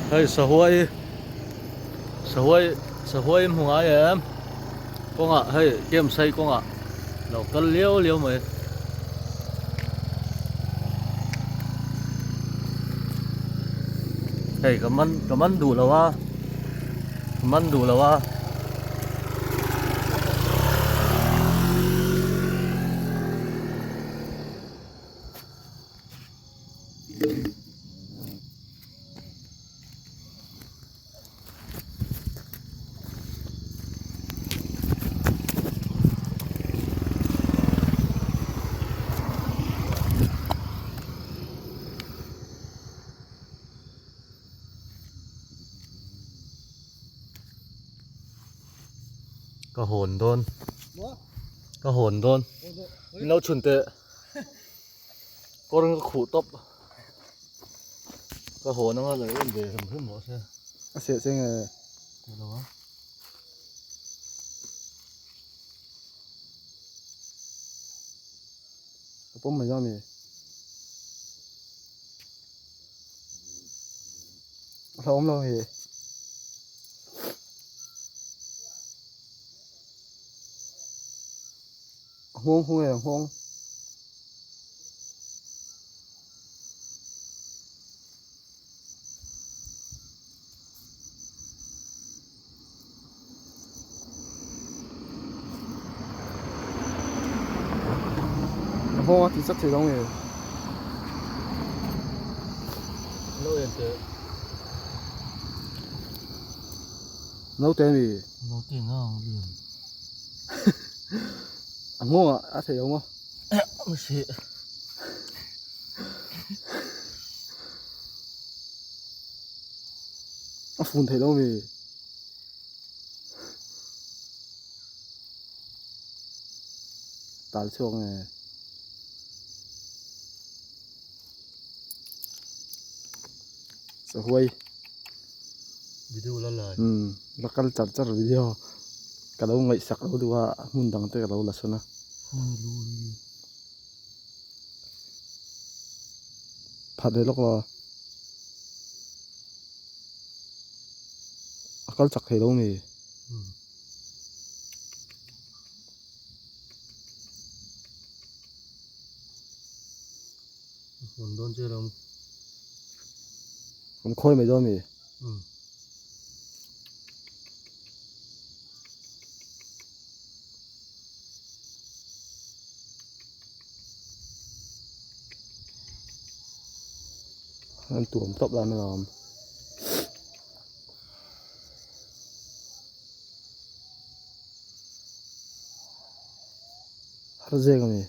Hey, sahoi mùng ai em con ạ, hey kem say con ạ, lẩu cân liêu mày. Hey cảm ơn đủ rồi wa, cảm ơn đủ rồi wa. Có hồn đôn, có hồn đôn, nấu chuẩn tệ, con khủ tóc, có hồn nó lấy về hầm hầm bỏ xe, sẽ nghe, đó, bông mày do mày, không đâu thì không hề không thì rất thì đông rồi nấu tên gì nấu tiền nào liền, ngon à thấy không ôi xị, phun thấy đâu mày tạt xuống này sahoi video là lời, bakal char video kalau ngai sak lo dua mundang te kalau lasona phade lok akal chak thei lo mi hồn đôn chưa đâu, kon khoi mai do mi anh tuom top la mai lam har je ga mi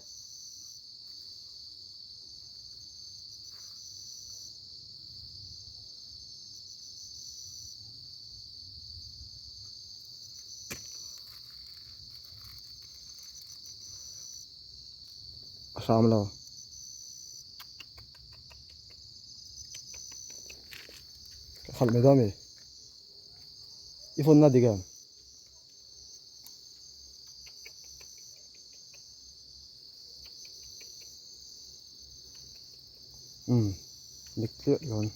Assam lo khal mai do mi ifon na digam lịch luyện luôn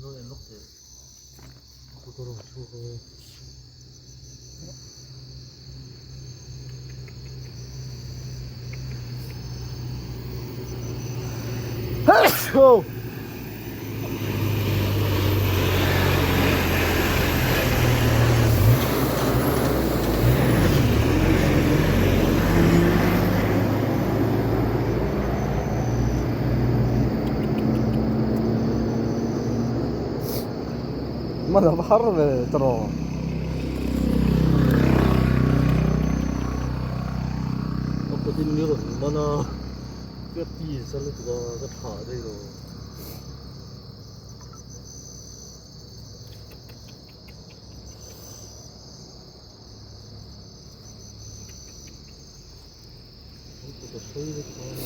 nó là lúc thì tôi có đồ chua thôi. Oh! Mana bahar terus. Aku tinggal mana keti selalu juga kata deh lo. Aku tak soi deh kan.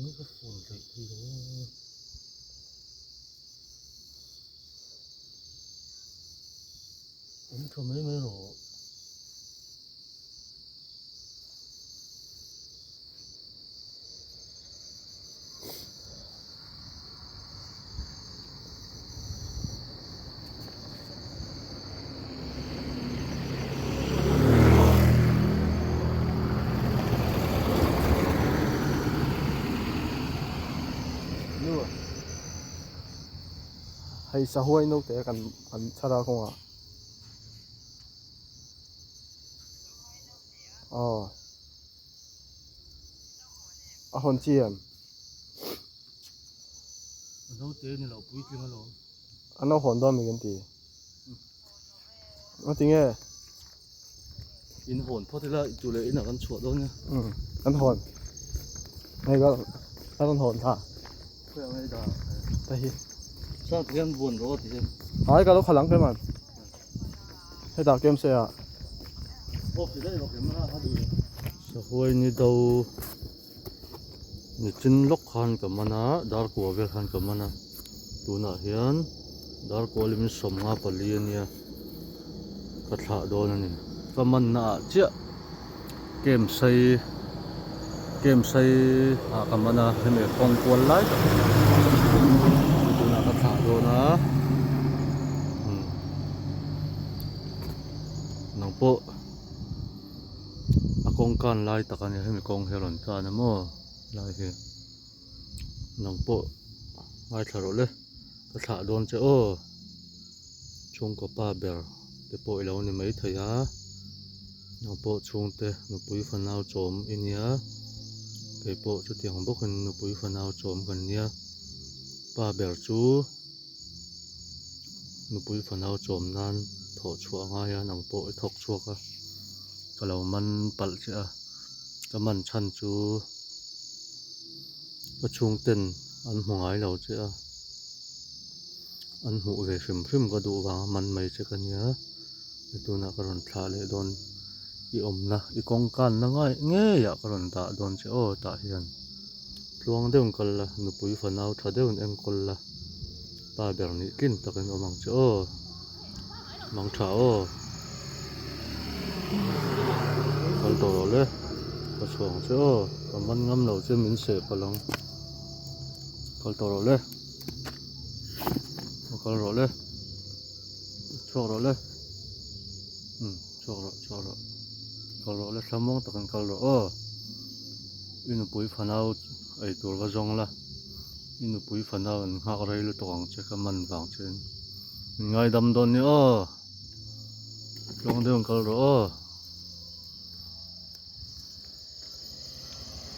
นี่ก็ฝุ่นเลยทีเดียวผมทำไม่หรอกให้สะห้วยนกแต่กันชะดาคงอ่ะอ๋ออาหอนเจียม เราเต้นี่เราปุ้ยจริงเหรอ อันนั้นหอนดอมมีกันตีว่าจริงไง อินโหนพอที่ละจุเลยอินหนักกันฉวดด้วยเนี่ย อันหอนนี่ก็อันหอนท่า เพื่อไม่ได้ แต่ฮิ สร้างเทียนวนรถที่เช่น หายก็ต้องขลังไปมันให้ดาเกมเสีย พบสิได้เราเห็นมาดูสะห้วยนี่เรานี่จินล็อกขันกับมันนะดาร์กัวเวลขันกับมันนะตัวน่ะเห็นดาร์กัวลิมิสมงาปลีเนี่ยกระถาโดนนี่ก็มันน่ะเจ้าเกมใส่กับมันนะเห็นไหมกองกวนไล่ตัวน่ะกระถาโดนนะน้องโปกองการไล่ตะกันให้มีกองเฮลันตานะมั่วไล่เฮน้องโปไล่ถรเลยกระถาโดนเจ้าชงกับป้าเบลเดี๋ยวโปเราเนี่ยไม่ถอยน้องโปชงเตะหนูปุยฟันเอาโจมอินเนียเกี่ยโปจุดที่ของพวกคนหนูปุยฟันเอาโจมกันเนี่ยป้าเบลจูหนูปุยฟันเอาโจมนั้นถอดชัวง่ายน้องโปถกชัวก็เรามันปัลเจ้าก็มันชันจูก็ชงเต้นอันหัวไอเราเจ้าอันหูเวฟิมก็ดูว่ามันไม่เจกันเนี้ยตัวนักรอนทาเลยโดนอีอมนะอีกองกันนะง่ายเงี้ยกรอนตาโดนเจ้าตาเฮียนพลวงเดิมกันละนุปุยฟันเอาถ้าเดิมเอ็มกันละป้าเบลนี่กินตะกันอมังเจ้ามังเท้ากันตัวเลยก็ช่วงเจ้าก็มันงำเราจะมินเสพพลังกันตัวเลยกันตัวเลยช่วงเราเลยช่วงเรากันเราเลยสมองตะกันกันเราอินุปุยฟันเอาไอตัวก็จงละอินุปุยฟันเอาหักไรลุตองเช็คมันบางเช่นง่ายดำโดนเนี่ยลองเดินกันเรา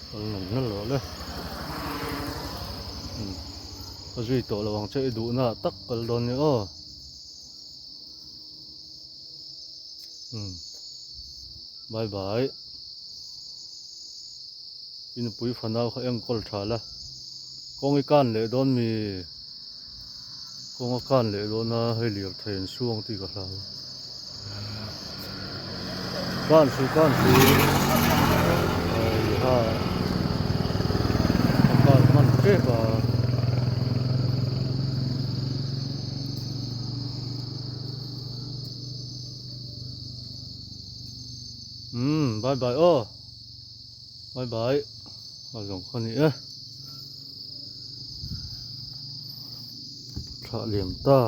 กันหนุ่มนั่นเหรอเลยก็ช่วยตัวระวังเช็คดูนะตักกันโดนเนี่ยบายบายอินปุยฟันเอาเขาเอ็งกอลชาละกองอีกันเลยโดนมีกองอีกันเลยโดนนะให้เหลียบเทนช่วงที่กระเรากันสิกันมันเจ็บบายบายบายบายเอาสองคนนี้พระเหลี่ยมตา